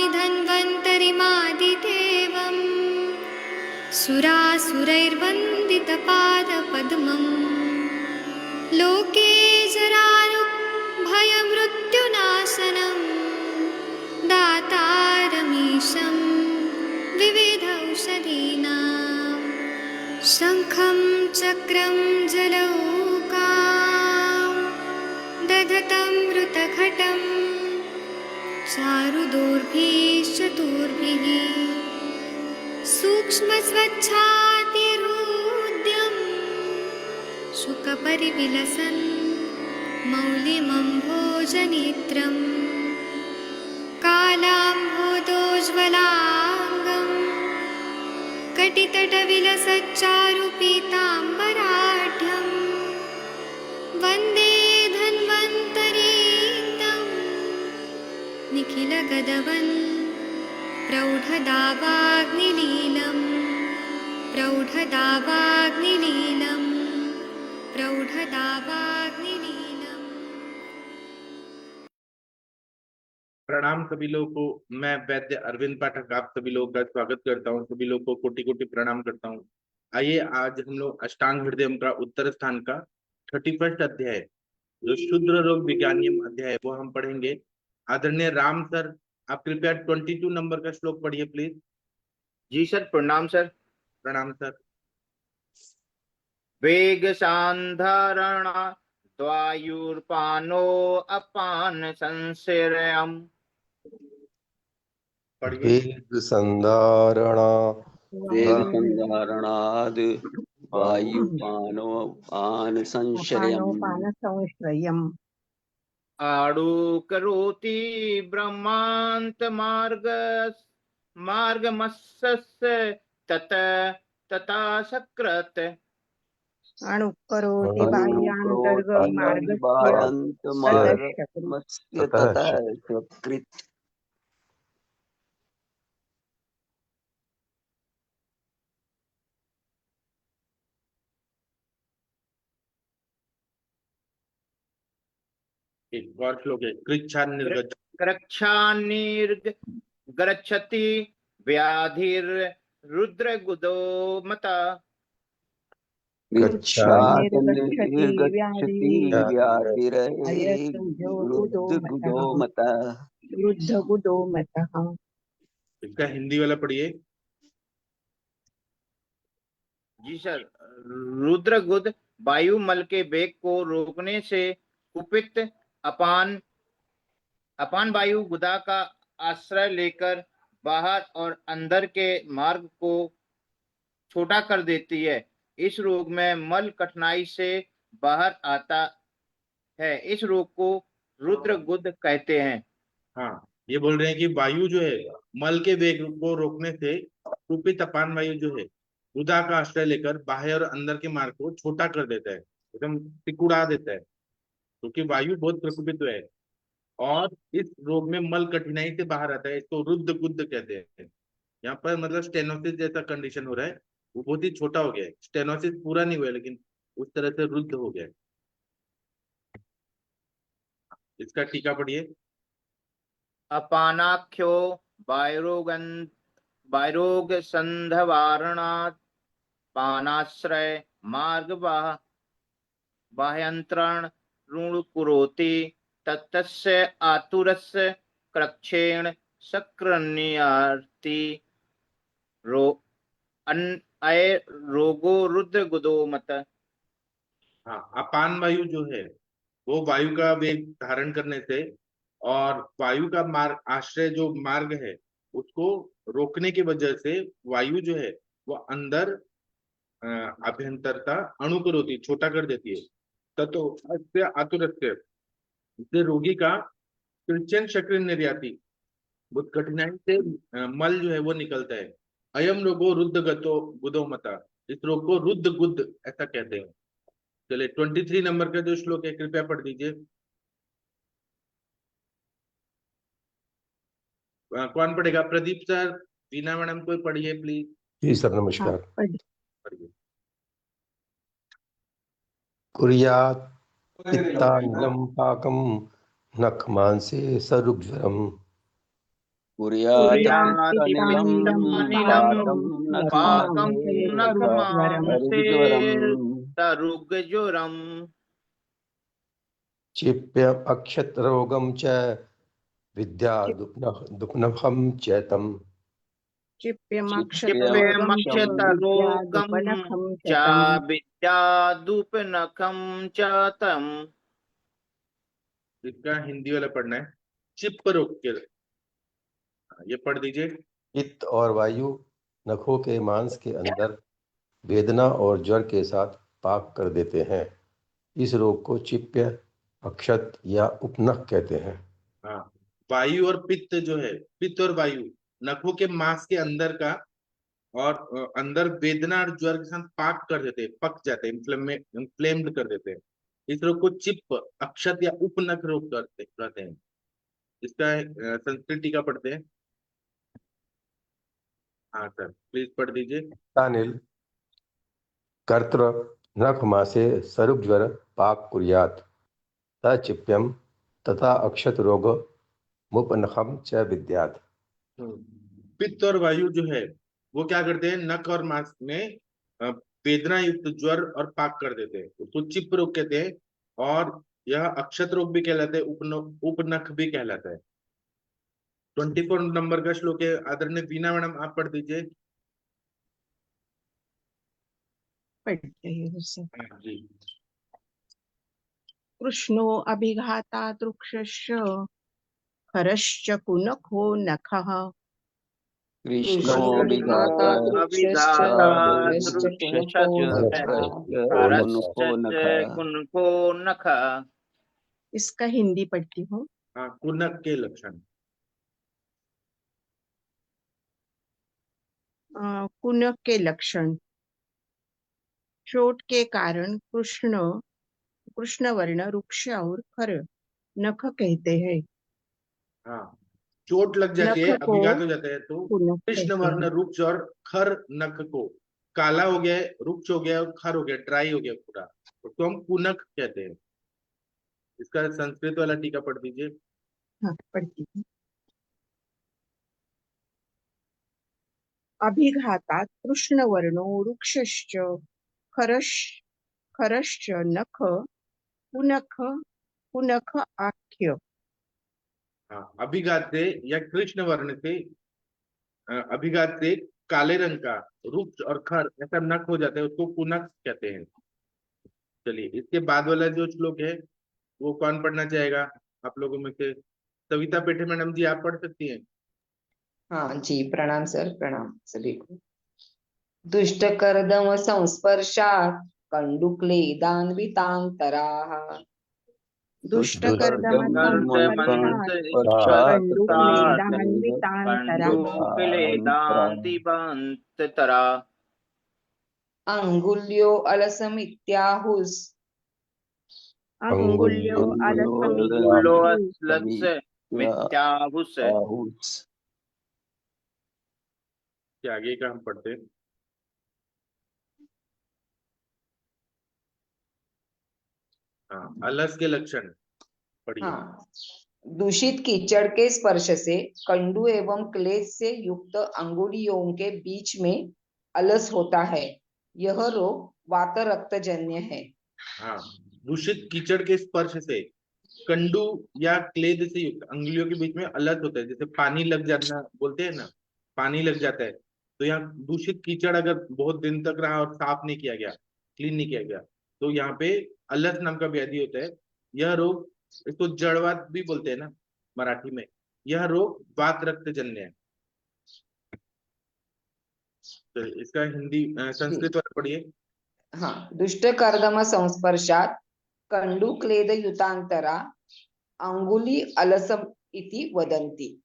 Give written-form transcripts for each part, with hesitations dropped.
नमामि धन्वन्तरिमादिदेवम् सुरासुरैर्वन्दितपादपद्मम् लोके जरारुभयमृत्युनाशनम् दातारमीशं विविधौषधीनां शङ्खं चक्रं जलौकां दधतं मृतघटं चारुदोर्भिश्चतुर्भिः सूक्ष्मस्वच्छातिहृद्यं शुकपरिविलसन् मौलिमम्भोजनेत्रं कालाम्भोदोज्ज्वलाङ्गं कटितटविलसच्चारुपीताम्बराढ्यं वन्दे धन्वन्तरीतं निखिलगदवन् प्रौढदावाग्निलीलम् प्रौढदावाग्निलीलम् प्रौढदावाग्निलीलम्। प्रणाम सभी लोगों को। मैं वैद्य अरविंद पाठक आप सभी लोगों का स्वागत करता हूं। सभी लोगों को कोटि कोटि प्रणाम करता हूं। आइए आज हम लोग अष्टांग हृदय का उत्तर स्थान का 31 अध्याय जो शूद्र रोग विज्ञानियम अध्याय है वो हम पढ़ेंगे। आदरणीय राम सर, आप कृपया 22 नंबर का श्लोक पढ़िए प्लीज। जी सर, प्रणाम सर। प्रणाम सर। वेग सांधारणा द्वायुर्पानो अपान संश्रयम्। वेग संधारणा वेगसंधारणाद् वायुपानोपान संश्रयम् आडु करोति ब्रह्मांत मार्गमस्य तथा सकृत अणुकरोति बाह्यान्तर्गमार्गस्य ततः सकृत्। एक और श्लोक है। कृच्छानिर्गच्छति व्याधिर्रुद्रगुदो मता। गच्छति व्याधिर्रुद्रगुदो मतः। इसका हिंदी वाला पढ़िए। जी सर। रुद्रगुद वायुमल के वेग को रोकने से कुपित अपान वायु गुदा का आश्रय लेकर बाहर और अंदर के मार्ग को छोटा कर देती है। इस रोग में मल कठिनाई से बाहर आता है। इस रोग को रुद्रगुद कहते हैं। हाँ, ये बोल रहे हैं कि वायु जो है मल के वेग को रोकने से कुपित अपान वायु जो है गुदा का आश्रय लेकर बाहर और अंदर के मार्ग को छोटा कर देता है, एकदम सिकुड़ा देता है, क्योंकि वायु बहुत प्रकुपित है और इस रोग में मल कठिनाई से बाहर आता है। इसको रुद्र गुद्ध कहते हैं। यहाँ पर मतलब स्टेनोसिस जैसा कंडीशन हो रहा है, वो बहुत ही छोटा हो गया है। स्टेनोसिस पूरा नहीं हुआ है, लेकिन उस तरह से रुद्ध हो गया है। इसका टीका पढ़िए। अपानाख्यो वायरोग संधवारणात् पानाश्रय मार्ग बाह्यंतरण ऋण कुरोति तत्तस्य आतुरस्य क्रक्षेण शक्रन्यार्ति रोगो रुद्रगुदो मत। हाँ, अपान वायु जो है वो वायु का वेग धारण करने से और वायु का मार्ग आश्रय जो मार्ग है उसको रोकने की वजह से वायु जो है वो अंदर अभ्यंतरता अणुकरोति छोटा कर देती है। ततो अस्य आतुरस्य, इससे रोगी का कृच्छ्रेण शक्र निर्याति बहुत कठिनाई से मल जो है वो निकलता है। अयम रोगो रुद्ध गतो गुदो मता, इस रोग को रुद्ध गुद्ध ऐसा कहते हैं। चलिए 23 नंबर का जो श्लोक है कृपया पढ़ दीजिए। कौन पढ़ेगा? प्रदीप सर, वीना मैडम, कोई पढ़िए प्लीज। जी सर, नमस्कार। पढ़िए। कुर्यात् पित्तानिलं पाकं नखमांसे सरुज्वरम्। कुर्यादित्यं पाकं पाकं नखमासेत हरिज्वरम् तरुगज्वरम् क्षिप्य अक्षतरोगं च विद्या दुःखं च तम् क्षिप्यमक्षतरोगं च विद्यादुपनखं च तम् इसका हिंदी वाला पढ़ना है। चिप रोक के, ये पढ़ दीजिए। पित्त और वायु नखों के मांस के अंदर वेदना और ज्वर के साथ पाक कर देते हैं। इस रोग को चिप्य, अक्षत या उपनख कहते हैं। हाँ, वायु और पित्त जो है, पित्त और वायु नखों के मांस के अंदर का और अंदर वेदना और ज्वर के साथ पाक कर देते हैं, पक जाते हैं, इन्फ्लेम्ड कर देते हैं। इस रोग को चिप, अक्षत या उपनख रोग कहते हैं। इसका संस्कृत टीका पढ़ते हैं। हाँ सर, प्लीज पढ़ दीजिए। तानिल कर्त्र नख मासे सरुप ज्वर पाक कुर्यात् तचिप्यम तथा अक्षत रोग मुपनखम च विद्यात्। पित्त और वायु जो है वो क्या करते हैं, नख और मांस में वेदना युक्त ज्वर और पाक कर देते हैं, उसको चिप रोग कहते हैं। और यह अक्षत रोग भी कहलाता है, उपनख भी कहलाता है। 24 नंबर का श्लोक है, आदरणीय वीणा मैडम आप पढ़ दीजिए। जी। कृष्णो अभिघातात् वृक्षस्य खरश्च कुनखो नखः कृष्णो अभिघातात् कुनको नखः। इसका हिंदी पढ़ती हूँ। हाँ, कुनख के लक्षण। कुनख के लक्षण। चोट के कारण कृष्ण वर्ण वृक्ष और खर नख कहते हैं। हाँ, चोट लग जाती है, नख को अभिघात हो जाता है तो कुनख कृष्ण कहते वर्ण हैं। रुक्ष और खर नख को, काला हो गया है, रुक्ष हो गया और खर हो गया, ड्राई हो गया पूरा, तो हम कुनख कहते हैं। इसका संस्कृत वाला टीका पढ़ दीजिए। हाँ, पढ़ती हूँ। अभिघातात् कृष्ण वर्णो वृक्षश्च खरश्च नख कुनख आख्य। हाँ, अभिघात से या कृष्ण वर्ण से, अभिघात से काले रंग का रुक्ष और खर ऐसा नख हो जाता है, उसको कुनख कहते हैं। चलिए, इसके बाद वाला जो श्लोक है वो कौन पढ़ना चाहेगा आप लोगों में से? सविता पेठे मैडम जी, आप पढ़ सकती हैं। हाँ जी, प्रणाम सर, प्रणाम सभी को। दुष्ट कर्दम संस्पर्शात् कंडुक्लेदान्वितान्तराः दुष्ट कर्दम कंडुक्लेदान्तिबान्तरा अंगुल्यो अलसमित्याहुस् अंगुल्यो मिथ्याहुस्। क्या आगे का हम पढ़ते हैं। हाँ, अलस के लक्षण पढ़िए। हाँ, दूषित कीचड़ के स्पर्श से कंडू एवं क्लेश से युक्त अंगुलियों के बीच में अलस होता है। यह रोग वात रक्त जन्य है। हाँ, दूषित कीचड़ के स्पर्श से कंडू या क्लेद से युक्त अंगुलियों के बीच में अलस होता है। जैसे पानी लग जाना बोलते हैं ना, पानी लग जाता है, तो यहाँ दूषित कीचड़ अगर बहुत दिन तक रहा और साफ नहीं किया गया, क्लीन नहीं किया गया, तो यहाँ पे अलस नाम का व्याधि होता है। यह रोग, इसको जड़वात भी बोलते हैं ना मराठी में। यह रोग वात रक्त जन्य है। तो इसका हिंदी संस्कृत वाला पढ़िए। हाँ, दुष्ट कर्दम संस्पर्शात् कंडू क्लेद युतांतरा अंगुली अलसम इति वदन्ति।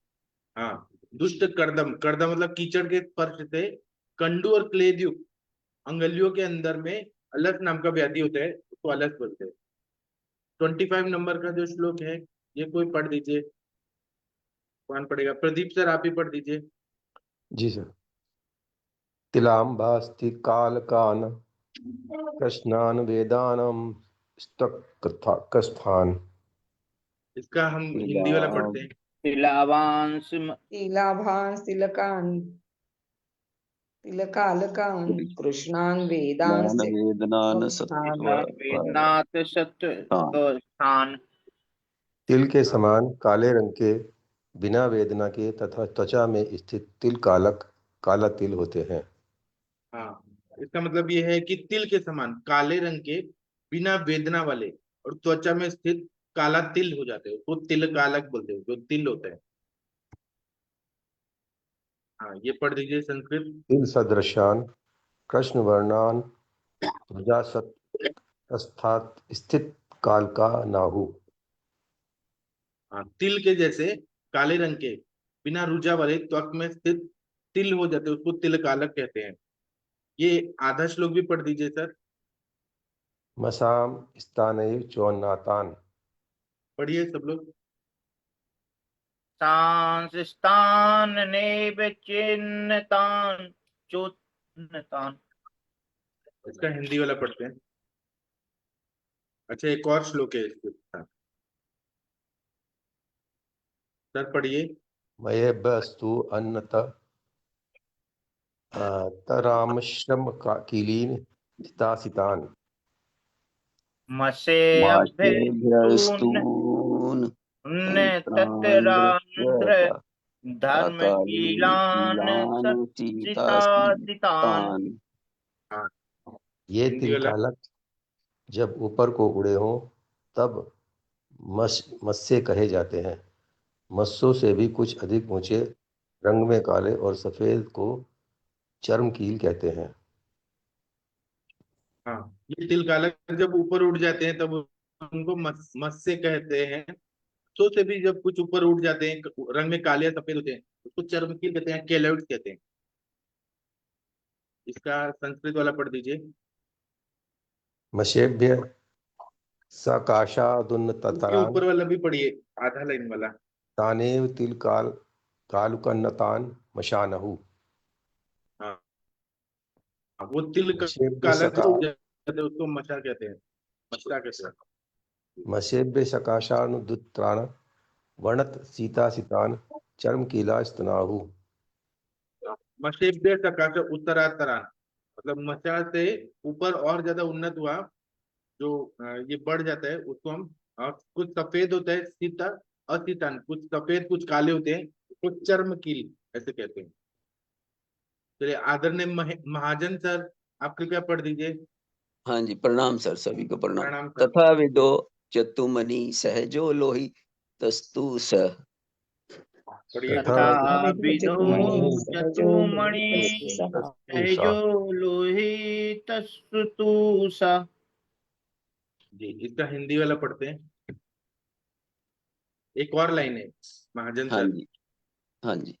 हाँ, दुष्ट कर्दम, कर्दम मतलब कीचड़ के स्पर्श से कंडू और क्लेद युक्त अंगुलियों के अंदर में अलस नाम का व्याधि होता है, उसको अलस बोलते हैं। 25 नंबर का जो श्लोक है ये कोई पढ़ दीजिए। कौन पढ़ेगा? प्रदीप सर, आप ही पढ़ दीजिए। जी सर। तिलाम्बास्ति कालकान कृष्णान वेदानम स्तक्स्थान। इसका हम हिंदी वाला पढ़ते हैं। तिलावांस तिलाभास तिलकान् तिलकालकान् कृष्णान् वेदान् ज्ञान वेदनान सत्व वेदनाथ सत्य स्थान। तिल के समान काले रंग के बिना वेदना के तथा त्वचा में स्थित तिल कालक काला तिल होते हैं। हाँ, इसका मतलब ये है कि तिल के समान काले रंग के बिना वेदना वाले और त्वचा में स्थित काला तिल हो जाते हैं, तो तिल कालक बोलते हैं, जो तिल होता है। हाँ, ये पढ़ दीजिए संस्कृत। तिल सदृशान कृष्ण वर्णान त्वचा सत्स्थात स्थित काल का नाहु। हाँ, तिल के जैसे काले रंग के बिना रुजा वाले त्वक में स्थित तिल हो जाते हैं, उसको तिल कालक कहते हैं। ये आधा श्लोक भी पढ़ दीजिए सर। मसाम स्थानैव चोन्नातान। पढ़िए सब लोग। सांस्तान नेव चिन्नतान चोन्नतान। इसका हिंदी वाला पढ़ते हैं। अच्छा, एक और श्लोक है इसके साथ। सर पढ़िए। मये बस्तु अन्नत तरामश्रम कीलीन हितासितान। माशेभ्यस्तून तत्रांध्र धर्म कीलान कीलान सीतासितान। हाँ, ये हिंदी तिल वाला। कालक जब ऊपर को उड़े हों तब मत्स्य कहे जाते हैं। मत्स्यों से भी कुछ अधिक ऊंचे रंग में काले और सफेद को चर्मकील कहते हैं। हाँ, ये तिल कालक जब ऊपर उड़ जाते हैं तब उनको मत्स्य कहते हैं। तो से भी जब कुछ ऊपर उड़ जाते हैं, रंग में काले या सफेद होते हैं, उसको चर्मकील कहते हैं, केलॉइड्स कहते हैं। इसका संस्कृत वाला पढ़ दीजिए। मशेभ्य उसके सकाशादुन्नतरान ऊपर वाला भी पढ़िए, आधा लाइन वाला। तानेव तिल कालुकन्नतान मशानहु। हाँ, वो तिल मशेभ्य कालक सका जो उड़ जाते हैं उसको मशा कहते हैं। मशा कहते हैं। मशेभ्य सकाशानुद्त्रान वर्णत सीतासितान चर्मकीलास्तनाहु। मशेभ्य सकाश उत्तरातरान, मतलब मशा से ऊपर और ज्यादा उन्नत हुआ जो ये बढ़ जाता है, उसको हम कुछ सफेद होता है सीता असीतान, कुछ सफेद कुछ काले होते हैं, कुछ चर्मकील ऐसे कहते हैं। चलिए, आदरणीय महाजन सर, आप कृपया पढ़ दीजिए। हाँ जी, प्रणाम सर, सभी को प्रणाम। प्रणाम सर। तथा विदो चतुमनि सहजो लोहि तस्तु स। पढ़िए। तथा विदो चतुमणि सहजो लोहितस्तु स। जी, इसका हिंदी वाला पढ़ते हैं। एक और लाइन है महाजन हाँ सर। जी, हाँ जी।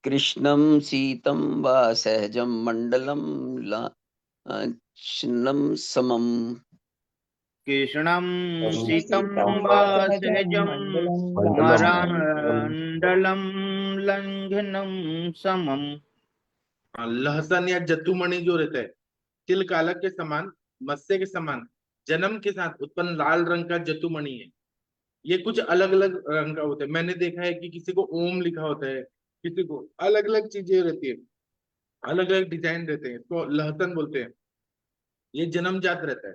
कृष्णं सीतं वा सहजं मण्डलं लाञ्छनं समम्। कृष्णं सीतं वा सहजं मराण्डलं लंघनं समम्। लहसन या जतुमणि जो रहता है, तिल कालक के समान, मत्स्य के समान जन्म के साथ उत्पन्न लाल रंग का जतुमणि है। ये कुछ अलग अलग रंग का होता है। मैंने देखा है कि किसी को ओम लिखा होता है, किसी को अलग अलग चीजें रहती है, अलग अलग डिजाइन रहते हैं, इसको लहसन बोलते हैं। ये जन्मजात रहता है।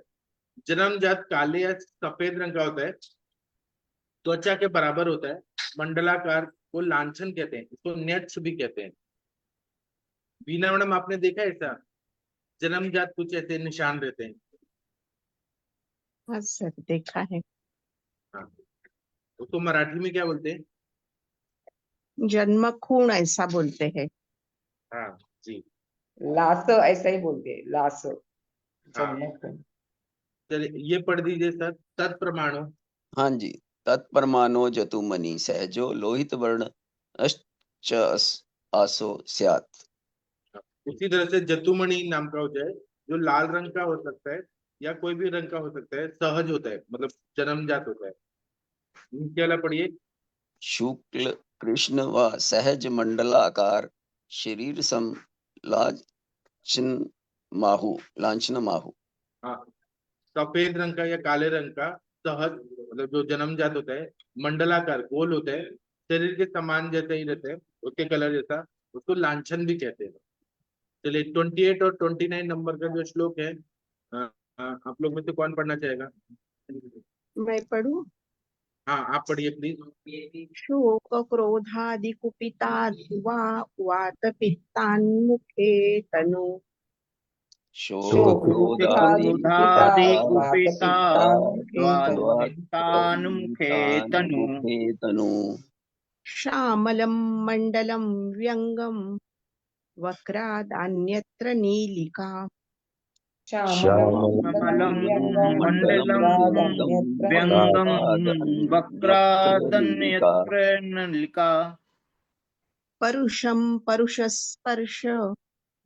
जन्मजात काले या सफेद रंग का होता है, त्वचा के बराबर होता है, मंडलाकार को लांछन कहते हैं, इसको नेत्र भी कहते हैं। बीना मैडम, आपने देखा है ऐसा जन्मजात कुछ ऐसे निशान रहते हैं? हाँ सर, देखा है। हाँ, उसको मराठी में क्या बोलते हैं? जन्म खून ऐसा बोलते हैं। हाँ जी। लास ऐसा ही बोलते हैं, लास। हाँ, जन्मखून। चलिए ये पढ़ दीजिए सर। तत्प्रमाणो। हाँ जी। तत्परमाणो जतुमनि सहजो लोहित वर्ण अश्च आसो स्यात्। उसी तरह से जतुमणि नाम का होता है, जो लाल रंग का हो सकता है या कोई भी रंग का हो सकता है, सहज होता है, मतलब जन्मजात होता है। नीचे वाला पढ़िए। शुक्ल कृष्ण व सहज मंडलाकार शरीर सम लांछन माहु। हाँ, सफेद रंग का या काले रंग का सहज मतलब जो जन्मजात होता है मंडलाकार गोल होता है, शरीर के समान जैसे ही रहते हैं, उसके कलर जैसा, उसको लांछन भी कहते हैं। चलिए 28 और 29 नंबर का जो श्लोक है, आप लोग में से कौन पढ़ना चाहेगा? मैं पढ़ूं? हाँ, आप पढ़िए प्लीज। शोक क्रोधादि कुपिताद्वा वात पित्तान्मुखे तनु शोक क्रोधादि क्रोधादि कुपिता कुपिता द्वात द्वातान्मुखे तनु मुखे तनु श्यामलं मण्डलं व्यङ्गं वक्रादन्यत्र नीलिका श्यामलं मण्डलं व्यङ्गं वक्रादन्यत्र नलिका परुषं परुषस्पर्श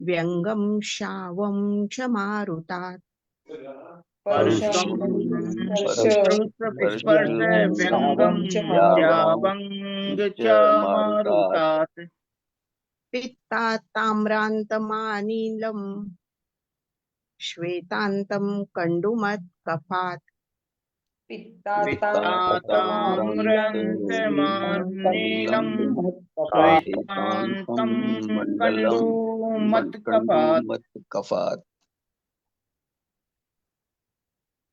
व्यङ्गं शावं च मारुतात् परुषं स्पर्श व्यङ्गं द्यावङ्ग च मारुतात् पित्तात् ताम्रान्तमानीलं श्वेतान्तं कण्डुमत्कफात् पित्ताताम्रन्तमानीलं श्वेतान्तं कण्डूमत्कफात् कफात।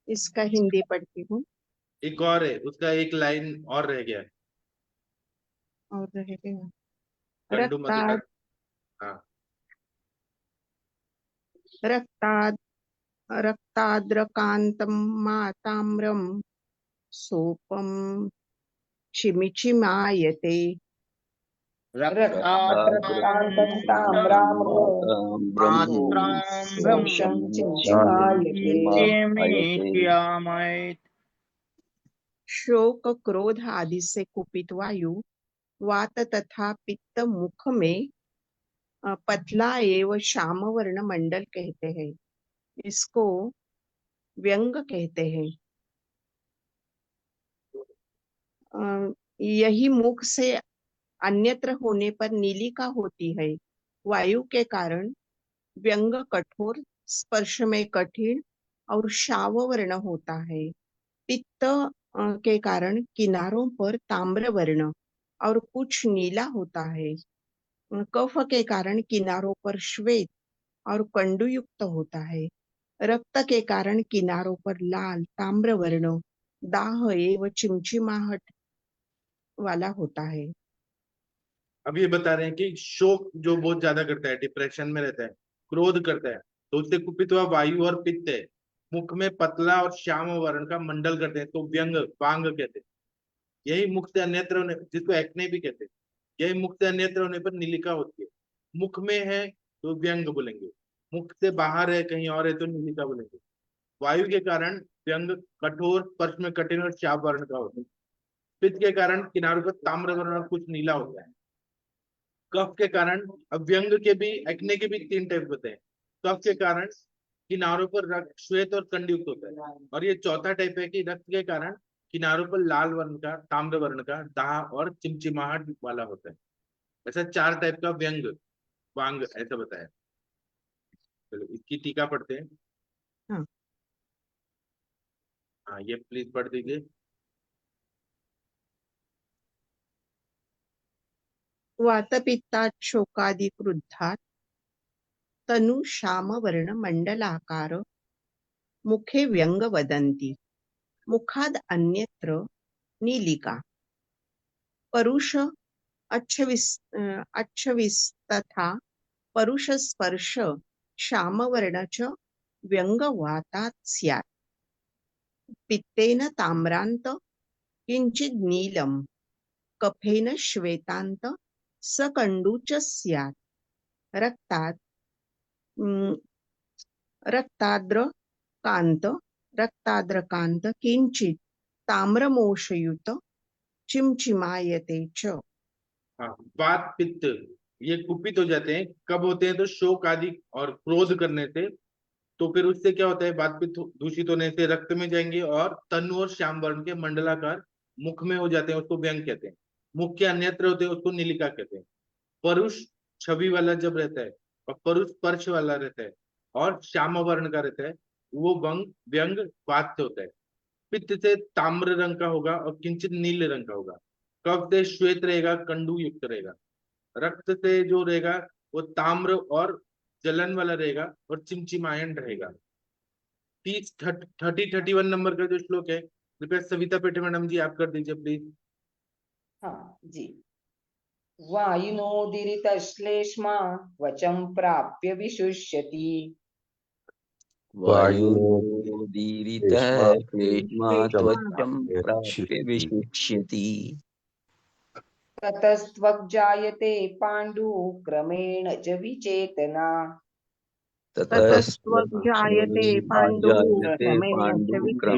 इसका हिंदी पढ़ती हूँ एक और है, उसका एक लाइन और रह गया, और रहेगा कंडू मत रक्ताद कर। हाँ, रक्ताद रक्ताद्रकान्तं माताम्रं सोपं चिमिचिमायते शोक क्रोध आदि से कुपित वायु वात तथा पित्त मुख में पतला एवं श्याम वर्ण मंडल कहते हैं। इसको व्यंग कहते हैं। यही मुख से अन्यत्र होने पर नीलिका होती है। वायु के कारण व्यंग कठोर, स्पर्श में कठिन और शाव वर्ण होता है। पित्त के कारण किनारों पर ताम्र वर्ण और कुछ नीला होता है। कफ के कारण किनारों पर श्वेत और कंडुयुक्त होता है। रक्त के कारण किनारों पर लाल ताम्र वर्ण, दाह एवं चिमचिमाहट वाला होता है। अब ये बता रहे हैं कि शोक जो बहुत ज्यादा करता है, डिप्रेशन में रहता है, क्रोध करता है, तो उससे कुपित हुआ वायु और पित्त है, मुख में पतला और श्याम वर्ण का मंडल करते हैं, तो व्यंग वांग कहते हैं। यही मुख से अन्यत्र होने, जिसको एक्ने भी कहते हैं, यही मुख से अन्यत्र होने पर नीलिका होती है। मुख में है तो व्यंग बोलेंगे, मुख से बाहर है कहीं और है तो नीलिका बोलेंगे। वायु के कारण व्यंग कठोर, स्पर्श में कठिन और श्याम वर्ण का होता है। पित्त के कारण किनारों पर ताम्र वर्ण और कुछ नीला होता है। कफ के कारण, अब व्यंग के भी, एक्ने के भी 3 टाइप होते हैं। कफ के कारण किनारों पर रक्त श्वेत और कंडयुक्त होता है, और ये चौथा टाइप है कि रक्त के कारण किनारों पर लाल वर्ण का, ताम्र वर्ण का, दाह और चिमचिमाहट वाला होता है। ऐसा 4 टाइप का व्यंग वांग ऐसा बताया। चलो इसकी टीका पढ़ते हैं। हाँ। हाँ, ये प्लीज पढ़ दीजिए। वातपित्तात् शोकादि क्रुद्धात् तनु श्याम वर्ण मंडलाकार मुखे व्यंग वदन्ति। मुखाद अन्यत्र नीलिका। परुष अच्छविस्तथा परुष स्पर्श श्याम वर्ण च व्यंगवातात् स्यात्। पित्तेन ताम्रान्त किंचित् नीलम, कफेन श्वेतान्त सकंडू च स्यात्। रक्तात् रक्ताद्रकान्त रक्ताद्रकान्त किंचित् ताम्रमोषयुत चिमचिमायते च। हाँ, वात पित्त ये कुपित हो जाते हैं। कब होते हैं? तो शोक आदि और क्रोध करने से। तो फिर उससे क्या होता है? वात पित्त दूषित होने से रक्त में जाएंगे और तनु और श्याम वर्ण के मंडलाकार मुख में हो जाते हैं, उसको व्यंग कहते हैं। मुख के अन्यत्र होते हैं, उसको नीलिका कहते हैं। परुष छवि वाला जब रहता है और परुष स्पर्श वाला रहता है और श्याम वर्ण का रहता है, वो व्यंग वात से होता है। पित्त से ताम्र रंग का होगा और किंचित नीले रंग का होगा। कफ से श्वेत रहेगा, कंडू युक्त रहेगा। रक्त से जो रहेगा वो ताम्र और जलन वाला रहेगा और चिमचिमायन रहेगा। 31 नंबर का जो श्लोक है, कृपया सविता पेटे मैडम जी आप कर दीजिए प्लीज। हाँ जी। वायुनोदीरितश्लेष्मा त्वचं प्राप्य विशुष्यति। वायुर्दीरितः श्लेष्मा त्वचं प्राप्य विशिष्यति। ततस्त्वग्जायते पाण्डु क्रमेण च विचेतना। ततस्त्वजायते पाण्डुः क्रमेण च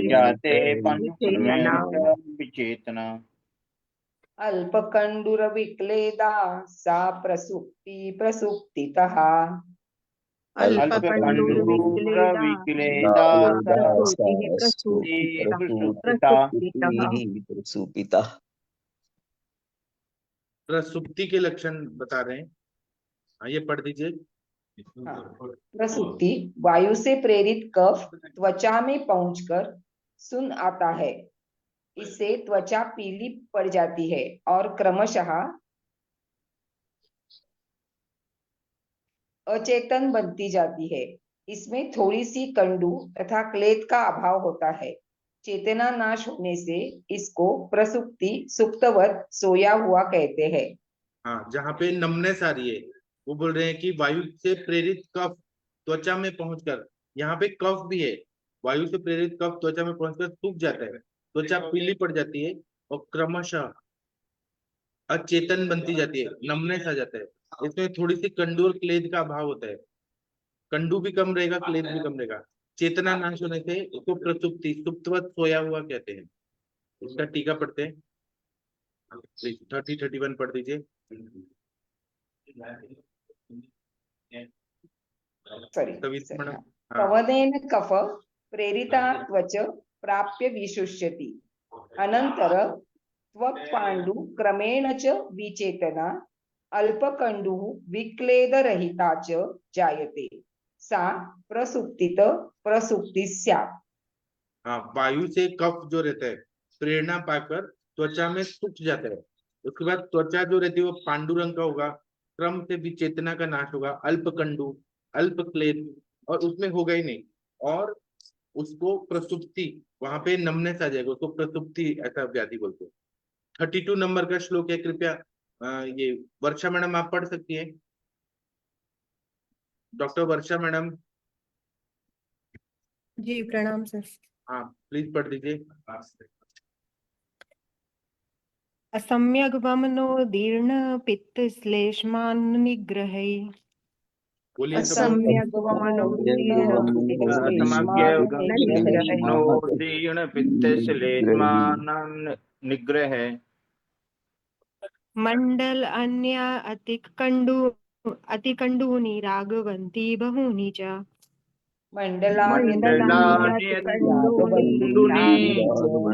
जाते विचेतना। विचेतना। अल्पकण्डुरविक्लेदा सा प्रसुप्ति प्रसुप्तितः। अल्पकण्डुरविक्लेदा विक्लेदा प्रसूतिः प्रसूतितः। प्रसूपिता। प्रसुप्ति के लक्षण बता रहे हैं। हाँ, ये पढ़ दीजिए। प्रसुप्ति वायु से प्रेरित कफ त्वचा में पहुंचकर सुन आता है। इससे त्वचा पीली पड़ जाती है और क्रमशः अचेतन बनती जाती है। इसमें थोड़ी सी कंडू तथा क्लेद का अभाव होता है। चेतना नाश होने से इसको प्रसुप्ति सुप्तवत सोया हुआ कहते हैं। हाँ, जहाँ पे नमनेस आ रही है वो बोल रहे हैं कि वायु से प्रेरित कफ त्वचा में पहुंचकर, यहाँ पे कफ भी है, वायु से प्रेरित कफ त्वचा में पहुंचकर सूख जाता है, त्वचा पीली पड़ जाती है और क्रमशः अचेतन बनती जाती है, नमनेस आ जाता है। इसमें थोड़ी सी कंडू और क्लेद का अभाव होता है। कंडू भी कम रहेगा, क्लेद भी कम रहेगा। चेतना नाश होने से उसको प्रसुप्ति सुप्तवत सोया हुआ कहते हैं। इसका टीका पढ़ते हैं। 31 पढ़ दीजिए। सविता। प्रवदेन कफ प्रेरिता त्वच प्राप्य विशुष्यति। अनंतर त्वक्पाण्डु क्रमेण च विचेतना अल्पकण्डु विक्लेदरहिता च जायते। सा प्रसुप्तित प्रसुप्ति स्यात्। हाँ, वायु से कफ जो रहता है प्रेरणा पाकर त्वचा में सूख जाता है। उसके बाद त्वचा जो रहती है वो पांडु रंग का होगा, क्रम से विचेतना का नाश होगा, अल्प कंडु, अल्प क्लेद और उसमें होगा ही नहीं, और उसको प्रसुप्ति, वहां पे नमनेस आ जाएगा, उसको प्रसुप्ति ऐसा व्याधि बोलते हैं। 32 नंबर का श्लोक है, कृपया ये वर्षा मैडम आप पढ़ सकती है। डॉक्टर वर्षा मैडम। जी प्रणाम सर। हाँ, प्लीज पढ़ दीजिए। असम्यग् वमनोदीर्ण पित्त श्लेष्मान्निग्रहै। बोलिए सब। असम्यग् वमनोदीर्ण नोदीर्ण पित्तश्लेष्मानं निग्रह। मंडल अन्या अतिकण्डूनि राघवन्ति बहूनि च।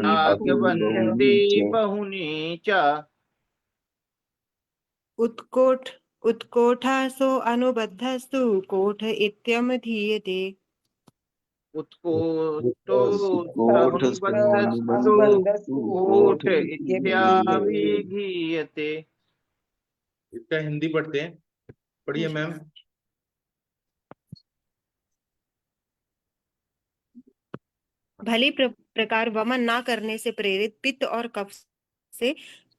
राघवन्ति बहुनि च। उत्कोठासो अनुबद्धस्तु कोठ इत्यमधीयते। कोठ इत्याभिधीयते। इसका हिंदी पढ़ते हैं, पढ़िए मैम। भली प्रकार वमन ना करने से प्रेरित पित्त और कफ से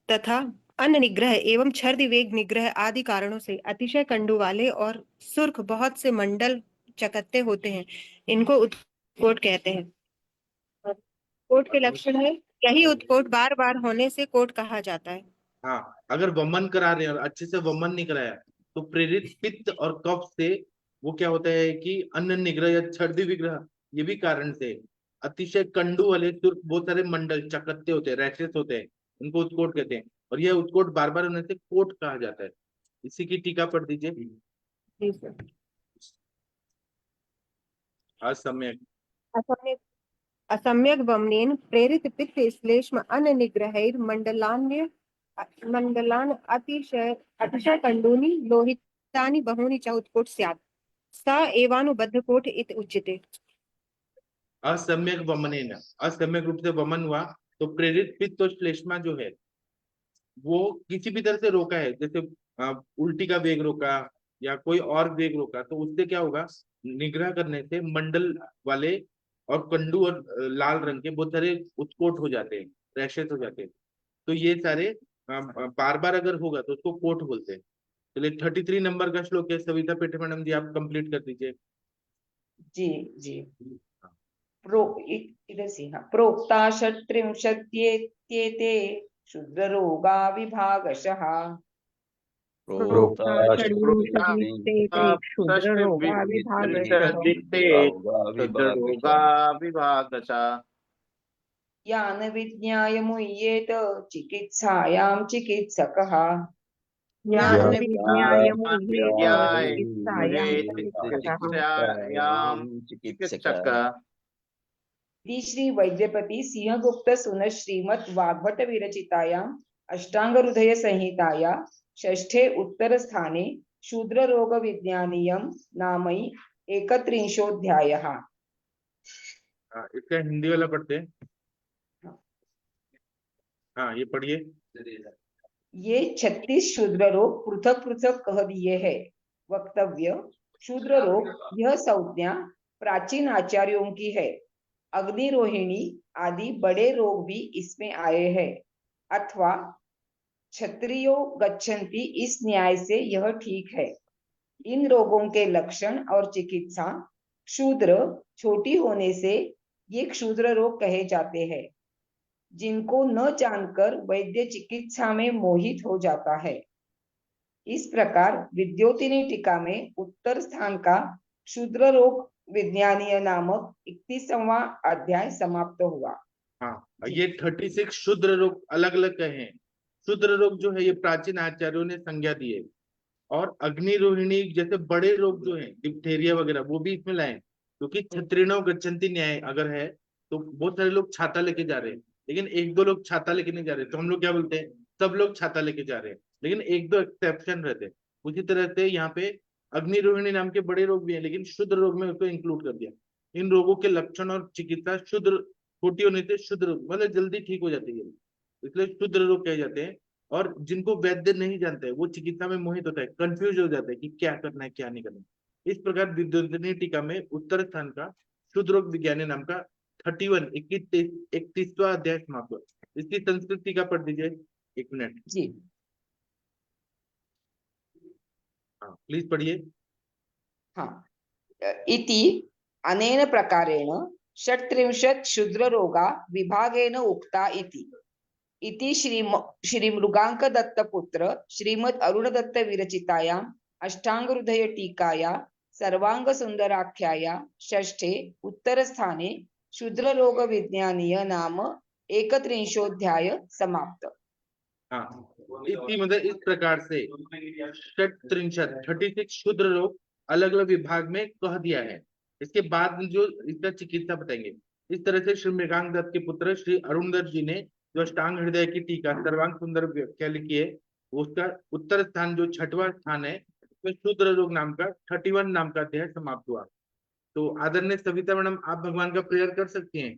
तथा अन्न निग्रह एवं छर्द वेग निग्रह आदि कारणों से अतिशय कंडू वाले और सुर्ख बहुत से मंडल चकत्ते होते हैं, इनको उत्कोट कहते हैं। कोट के लक्षण है, यही उत्कोट बार बार होने से कोट कहा जाता है। हाँ, अगर वमन करा रहे हैं और अच्छे से वमन नहीं कराया तो प्रेरित पित्त और कफ से वो क्या होता है कि अन्न निग्रह या छर्दी विग्रह, ये भी कारण से अतिशय कंडू वाले बहुत सारे मंडल चकत्ते होते हैं, रैशेस होते हैं, उनको उत्कोट कहते हैं। और यह उत्कोट बार बार होने से कोट कहा जाता है। इसी की टीका पढ़ दीजिए। असम्यक असम्यक वमनेन प्रेरित पित्त श्लेष्म अन्न निग्रहैर मंडलान अतिशय कंडूनि लोहितानि बहूनि च उत्कोट स्यात्। स एवानुबद्ध कोट इति उच्यते। असम्यक वमनेन, असम्यक रूप से वमन हुआ तो प्रेरित पित्त और श्लेष्मा जो है वो किसी भी तरह से रोका है, जैसे उल्टी का वेग रोका या कोई और वेग रोका, तो उससे क्या होगा, निग्रह करने से मंडल वाले और कंडू और लाल रंग के बहुत सारे उत्कोट हो जाते हैं, रैशेस हो जाते हैं। तो ये सारे बार बार अगर होगा तो उसको कोट बोलते हैं। चलिए 33 नंबर का श्लोक है, सविता पेटे मैडम जी आप कंप्लीट कर दीजिए। जी जी। इधर से हाँ, प्रोक्ता षट्त्रिंशत्येते क्षुद्ररोगा विभागशः प्रोक्ता षड्विंशतिस्ते क्षुद्ररोगा विभागशः क्षुद्ररोगा विभागशः यान विज्ञाय मुह्येत चिकित्सायां चिकित्सकः ज्ञान विज्ञाय विज्ञाय चिकित्सायां चिकित्सकः चिकित्सकः इति श्री वैद्यपति सिंह गुप्त सुन श्रीमद् वाग्भट विरचितायां अष्टांग हृदय संहिताया षष्ठे उत्तर स्थाने शूद्र रोग विज्ञानीयम नामई 31 इसका हिंदी वाला पढ़ते हैं। हाँ ये पढ़िए। ये 36 शूद्र रोग पृथक पृथक कह दिए हैं। वक्तव्य, शूद्र रोग यह संज्ञा प्राचीन आचार्यों की है। अग्निरोहिणी आदि बड़े रोग भी इसमें आए हैं, अथवा क्षत्रियो गच्छन्ति इस न्याय से यह ठीक है। इन रोगों के लक्षण और चिकित्सा क्षुद्र छोटी होने से ये क्षुद्र रोग कहे जाते हैं, जिनको न जानकर वैद्य चिकित्सा में मोहित हो जाता है। इस प्रकार विद्योतिनी टीका में उत्तर स्थान का क्षुद्र रोग विज्ञानीय नामक 31वां अध्याय समाप्त हुआ। हाँ, ये 36 शूद्र रोग अलग अलग कहे हैं। शूद्र रोग जो है ये प्राचीन आचार्यों ने संज्ञा दी है, और अग्निरोहिणी जैसे बड़े रोग जो हैं डिप्थेरिया वगैरह वो भी इसमें लाए, क्योंकि क्षत्रियो गच्छन्ति न्याय अगर है तो बहुत सारे लोग छाता लेके जा रहे हैं, लेकिन एक दो लोग छाता लेके नहीं जा रहे, तो हम लोग क्या बोलते हैं, सब लोग छाता लेके जा रहे हैं, लेकिन एक दो एक्सेप्शन रहते हैं। उसी तरह से यहाँ पे अग्निरोहिणी नाम के बड़े रोग भी हैं, लेकिन शुद्ध रोग में उसको इंक्लूड कर दिया। इन रोगों के लक्षण और चिकित्सा शुद्ध छोटी होने से शुद्ध रोग मतलब जल्दी ठीक हो जाती है, इसलिए शुद्ध रोग कहे जाते हैं। और जिनको वैद्य नहीं जानते हैं वो चिकित्सा में मोहित होता है, कंफ्यूज हो जाता है कि क्या करना है क्या नहीं करना है। इस प्रकार विद्योतिनी टीका में उत्तर स्थान का शुद्ध रोग विज्ञानी नाम का 31वां अध्याय समाप्त हुआ। इसकी संस्कृत टीका पढ़ दीजिए, 1 मिनट जी। हाँ प्लीज पढ़िए। हाँ, इति अनेन प्रकारेण 36 क्षुद्र रोगा विभागेन उक्ता इति श्री मृगांक दत्त पुत्र श्रीमद् अरुण दत्त विरचितायां अष्टांग हृदय टीकाया सर्वांग सुंदराख्याया षष्ठे उत्तर स्थाने शूद्र रोग विज्ञानीय नाम 31 समाप्त। हाँ, इति मतलब इस प्रकार से 36 शूद्र रोग अलग अलग विभाग में कह दिया है। इसके बाद जो इसका चिकित्सा बताएंगे। इस तरह से श्री मृगांक दत्त के पुत्र श्री अरुण दत्त जी ने जो अष्टांग हृदय की टीका सर्वांग सुंदर व्याख्या लिखी है, उसका उत्तर स्थान जो 6वां स्थान है उसमें शूद्र रोग नाम का 31 नाम का अध्याय समाप्त हुआ। तो आदरणीय सविता मैडम आप भगवान का प्रेयर कर सकती हैं।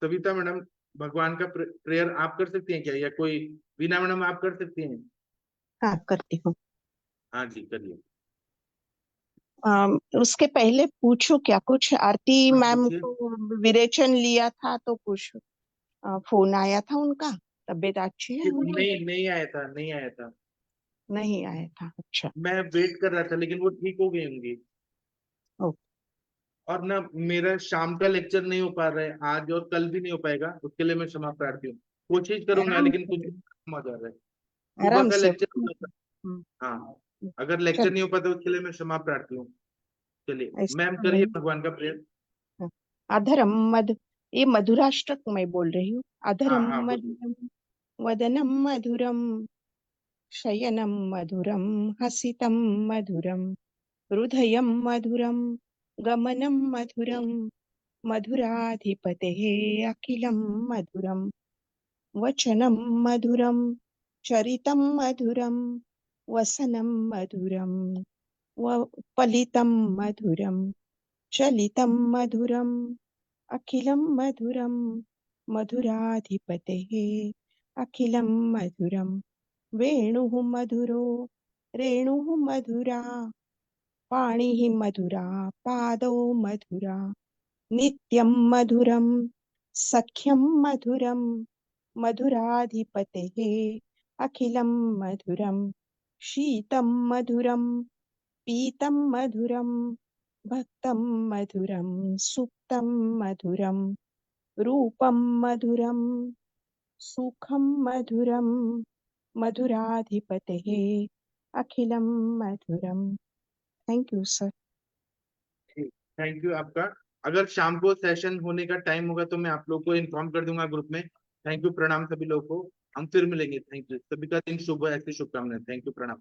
सविता मैडम भगवान का प्रेयर आप कर सकती हैं क्या, या कोई वीना मैडम आप कर सकती हैं? हाँ करती हूँ। हाँ जी करिए। उसके पहले पूछो क्या कुछ, आरती हाँ, मैम पूछिए। को विरेचन लिया था तो कुछ फोन आया था, उनका तबीयत अच्छी है उनकी? नहीं आया था, नहीं आया था। नहीं आया था, अच्छा। मैं वेट कर रहा था, लेकिन वो ठीक हो गई होंगी। ओ, और ना मेरा शाम का लेक्चर नहीं हो पा रहा है आज, और कल भी नहीं हो पाएगा, उसके लिए मैं क्षमा प्रार्थी हूँ। कोशिश करूंगा आराम लेकिन से कुछ काम आ जा रहा है। सुबह आराम का से। लेक्चर हाँ, अगर लेक्चर नहीं हो पाता उसके लिए मैं क्षमा प्रार्थी हूँ। चलिए मैम करिए भगवान का प्रेयर। अधरम मधु, ये मधुराष्टक मैं बोल रही हूँ। अधरम हाँ, मधुरम वदनम मधुरम शयनम मधुरम हसितम मधुरम हृदयम मधुरम गमनम मधुरम मधुराधिपतेः अखिलम मधुरम वचनम मधुरम चरितम मधुरम वसनम मधुरम पलितं मधुरं चलितं मधुरम् अखिलं मधुरं मधुराधिपतेः अखिलं मधुरं वेणुः मधुरो रेणुः मधुरा पाणिः मधुरा पादौ मधुरा नित्यं मधुरं सख्यं मधुरं मधुराधिपतेः अखिलं मधुरं शीतं मधुरं पीतं मधुरं भक्तं मधुरं सुप्तं मधुरं रूपं मधुरं सुखं मधुरं मधुराधिपतेः अखिलं मधुरम। Thank you sir. Thank you आपका। अगर शाम को सेशन होने का टाइम होगा तो मैं आप लोग को इन्फॉर्म कर दूंगा ग्रुप में। थैंक यू, प्रणाम सभी लोगों को। हम फिर मिलेंगे। थैंक यू, सभी का दिन शुभ हो, ऐसी शुभकामनाएं। थैंक यू, प्रणाम।